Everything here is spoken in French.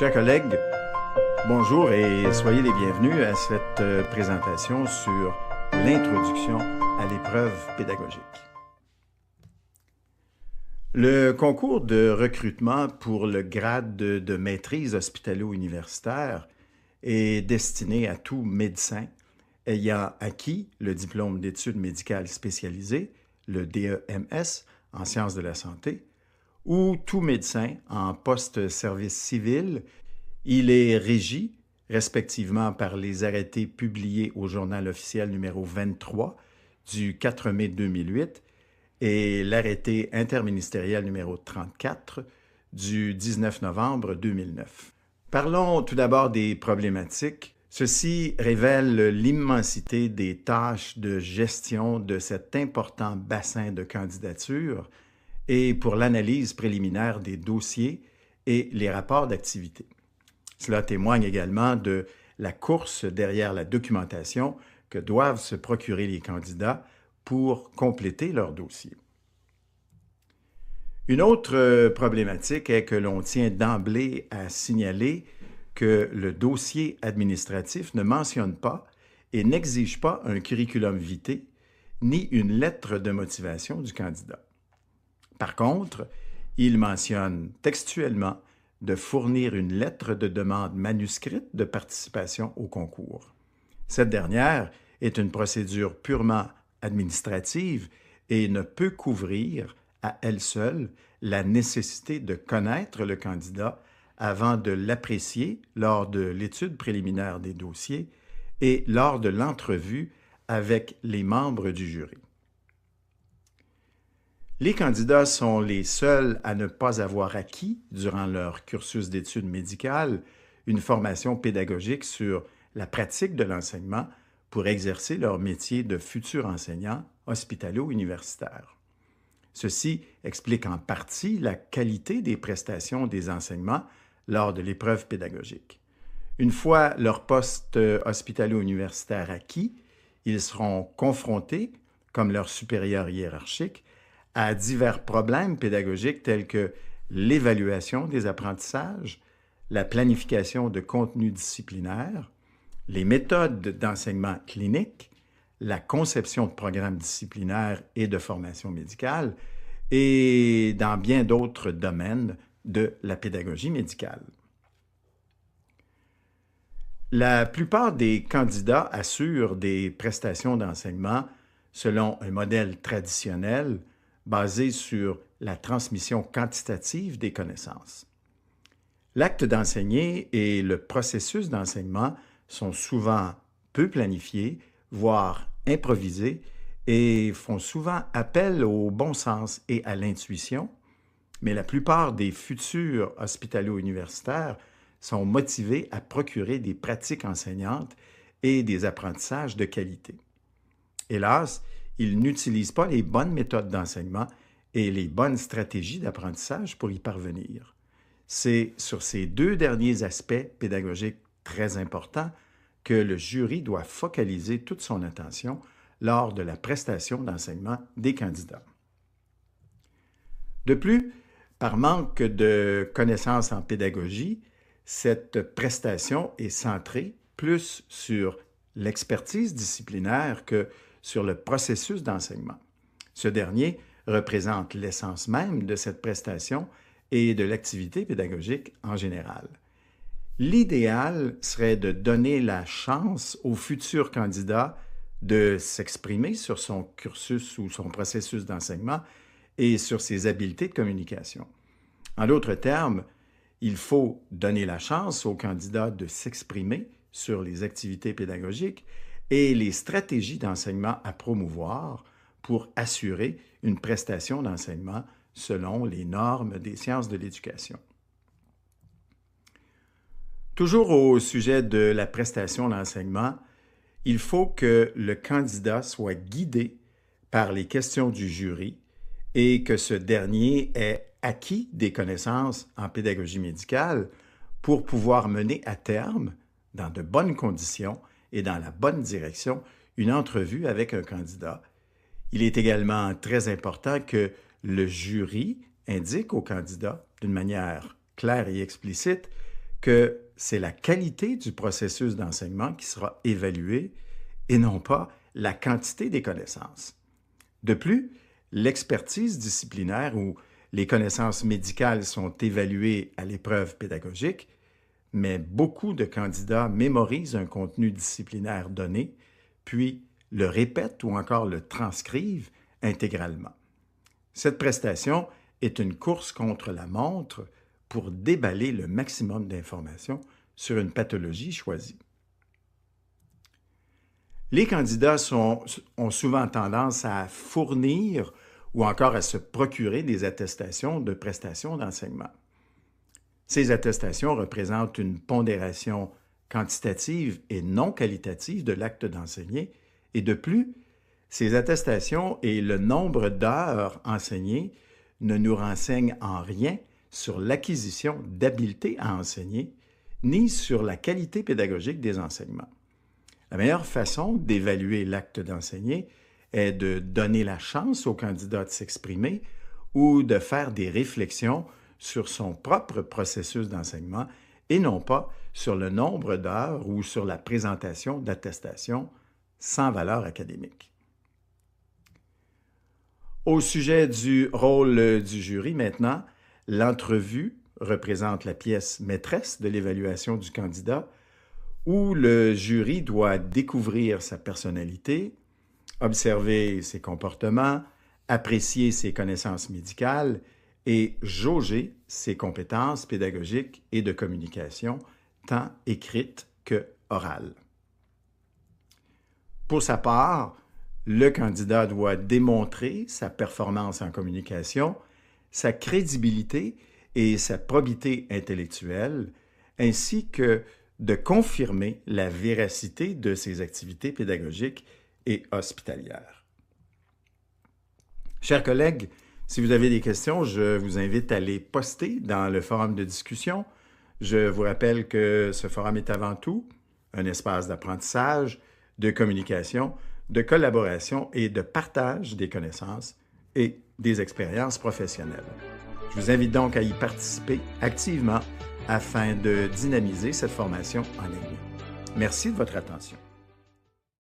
Chers collègues, bonjour et soyez les bienvenus à cette présentation sur l'introduction à l'épreuve pédagogique. Le concours de recrutement pour le grade de maîtrise hospitalo-universitaire est destiné à tout médecin ayant acquis le diplôme d'études médicales spécialisées, le DEMS, en sciences de la santé, ou tout médecin en post-service civil. Il est régi respectivement par les arrêtés publiés au Journal officiel numéro 23 du 4 mai 2008 et l'arrêté interministériel numéro 34 du 19 novembre 2009. Parlons tout d'abord des problématiques. Ceci révèle l'immensité des tâches de gestion de cet important bassin de candidatures et pour l'analyse préliminaire des dossiers et les rapports d'activité. Cela témoigne également de la course derrière la documentation que doivent se procurer les candidats pour compléter leur dossier. Une autre problématique est que l'on tient d'emblée à signaler que le dossier administratif ne mentionne pas et n'exige pas un curriculum vitae ni une lettre de motivation du candidat. Par contre, il mentionne textuellement de fournir une lettre de demande manuscrite de participation au concours. Cette dernière est une procédure purement administrative et ne peut couvrir à elle seule la nécessité de connaître le candidat avant de l'apprécier lors de l'étude préliminaire des dossiers et lors de l'entrevue avec les membres du jury. Les candidats sont les seuls à ne pas avoir acquis, durant leur cursus d'études médicales, une formation pédagogique sur la pratique de l'enseignement pour exercer leur métier de futurs enseignants hospitalo-universitaires. Ceci explique en partie la qualité des prestations des enseignements lors de l'épreuve pédagogique. Une fois leur poste hospitalo-universitaire acquis, ils seront confrontés, comme leurs supérieurs hiérarchiques, à divers problèmes pédagogiques tels que l'évaluation des apprentissages, la planification de contenus disciplinaires, les méthodes d'enseignement clinique, la conception de programmes disciplinaires et de formation médicale, et dans bien d'autres domaines de la pédagogie médicale. La plupart des candidats assurent des prestations d'enseignement selon un modèle traditionnel basé sur la transmission quantitative des connaissances. L'acte d'enseigner et le processus d'enseignement sont souvent peu planifiés, voire improvisés, et font souvent appel au bon sens et à l'intuition, mais la plupart des futurs hospitalo-universitaires sont motivés à procurer des pratiques enseignantes et des apprentissages de qualité. Hélas, ils n'utilisent pas les bonnes méthodes d'enseignement et les bonnes stratégies d'apprentissage pour y parvenir. C'est sur ces deux derniers aspects pédagogiques très importants que le jury doit focaliser toute son attention lors de la prestation d'enseignement des candidats. De plus, par manque de connaissances en pédagogie, cette prestation est centrée plus sur l'expertise disciplinaire que sur le processus d'enseignement. Ce dernier représente l'essence même de cette prestation et de l'activité pédagogique en général. L'idéal serait de donner la chance au futur candidat de s'exprimer sur son cursus ou son processus d'enseignement et sur ses habiletés de communication. En d'autres termes, il faut donner la chance au candidat de s'exprimer sur les activités pédagogiques et les stratégies d'enseignement à promouvoir pour assurer une prestation d'enseignement selon les normes des sciences de l'éducation. Toujours au sujet de la prestation d'enseignement, il faut que le candidat soit guidé par les questions du jury et que ce dernier ait acquis des connaissances en pédagogie médicale pour pouvoir mener à terme, dans de bonnes conditions et dans la bonne direction, une entrevue avec un candidat. Il est également très important que le jury indique au candidat, d'une manière claire et explicite, que c'est la qualité du processus d'enseignement qui sera évaluée et non pas la quantité des connaissances. De plus, l'expertise disciplinaire ou les connaissances médicales sont évaluées à l'épreuve pédagogique, mais beaucoup de candidats mémorisent un contenu disciplinaire donné, puis le répètent ou encore le transcrivent intégralement. Cette prestation est une course contre la montre pour déballer le maximum d'informations sur une pathologie choisie. Les candidats ont souvent tendance à fournir ou encore à se procurer des attestations de prestations d'enseignement. Ces attestations représentent une pondération quantitative et non qualitative de l'acte d'enseigner, et de plus, ces attestations et le nombre d'heures enseignées ne nous renseignent en rien sur l'acquisition d'habiletés à enseigner, ni sur la qualité pédagogique des enseignements. La meilleure façon d'évaluer l'acte d'enseigner est de donner la chance au candidat de s'exprimer ou de faire des réflexions sur son propre processus d'enseignement et non pas sur le nombre d'heures ou sur la présentation d'attestations sans valeur académique. Au sujet du rôle du jury maintenant, l'entrevue représente la pièce maîtresse de l'évaluation du candidat où le jury doit découvrir sa personnalité, observer ses comportements, apprécier ses connaissances médicales et jauger ses compétences pédagogiques et de communication, tant écrites que orales. Pour sa part, le candidat doit démontrer sa performance en communication, sa crédibilité et sa probité intellectuelle, ainsi que de confirmer la véracité de ses activités pédagogiques et hospitalières. Chers collègues, si vous avez des questions, je vous invite à les poster dans le forum de discussion. Je vous rappelle que ce forum est avant tout un espace d'apprentissage, de communication, de collaboration et de partage des connaissances et des expériences professionnelles. Je vous invite donc à y participer activement afin de dynamiser cette formation en ligne. Merci de votre attention.